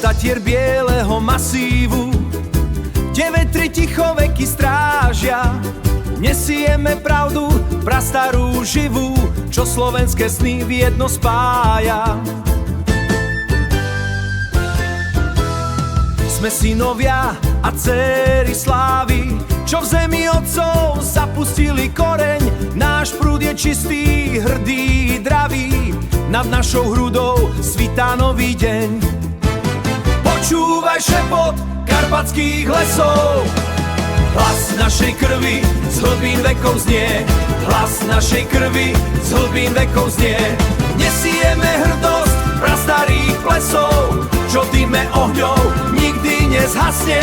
statier bieleho masívu 9-3 tichoveky strážia. Nesieme pravdu, prastarú živú, čo slovenské sny v jedno spája. Sme synovia a dcéry slávy, čo v zemi otcov zapustili koreň. Náš prúd je čistý, hrdý, dravý, nad našou hrudou svitá nový deň. Počúvaj šepot karpatských lesov, hlas našej krvi z hlbín vekov znie. Hlas našej krvi z hlbín vekov znie. Nesieme hrdosť prastarých plesov, čo dime ohňov nikdy nezhasne.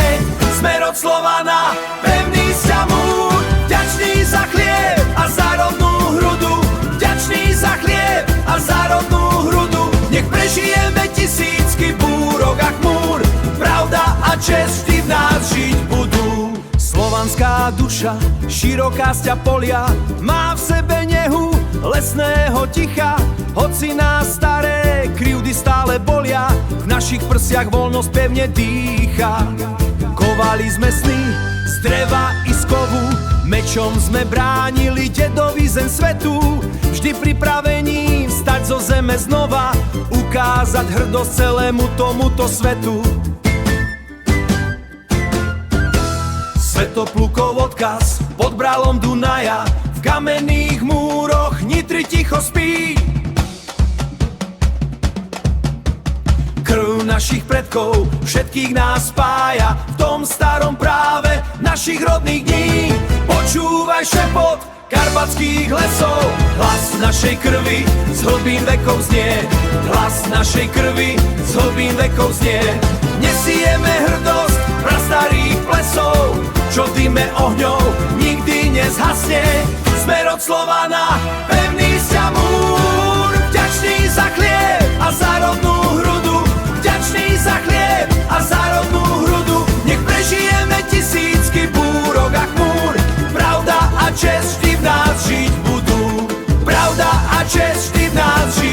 Sme rod Slovana, pevný sťa múr, vďačný za chlieb a za rodnú hrudu. Vďačný za chlieb a za rodnú hrudu. Nech prežijeme tisícky búrok a chmúr, pravda a česť vždy v nás žiť budú. Slovanská duša, široká sťa polia, má v sebe nehu lesného ticha. Hoci nás staré krivdy stále bolia, v našich prsiach voľnosť pevne dýcha. Kovali sme sny z dreva i z kovu, mečom sme bránili dedový zem svetu. Vždy pripravení vstať zo zeme znova, ukázať hrdosť celému tomuto svetu. Svetoplukov odkaz pod bralom Dunaja, v kamenných múroch Nitry ticho spí. Krv našich predkov všetkých nás spája v tom starom práve našich rodných dní. Počúvaj šepot karpatských lesov, hlas našej krvi z hlbín vekov znie. Hlas našej krvi z hlbín vekov znie. Nesieme hrdosť prastarých plesov, čo dime ohňov nikdy nezhasne. Sme rod Slovana, pevný sťa múr, vďačný za chlieb a za rodnú hrudu. Vďačný za chlieb a za rodnú hrudu. Nech prežijeme tisícky búrok a chmúr, pravda a česť vždy v nás žiť budú. Pravda a česť vždy v nás žiť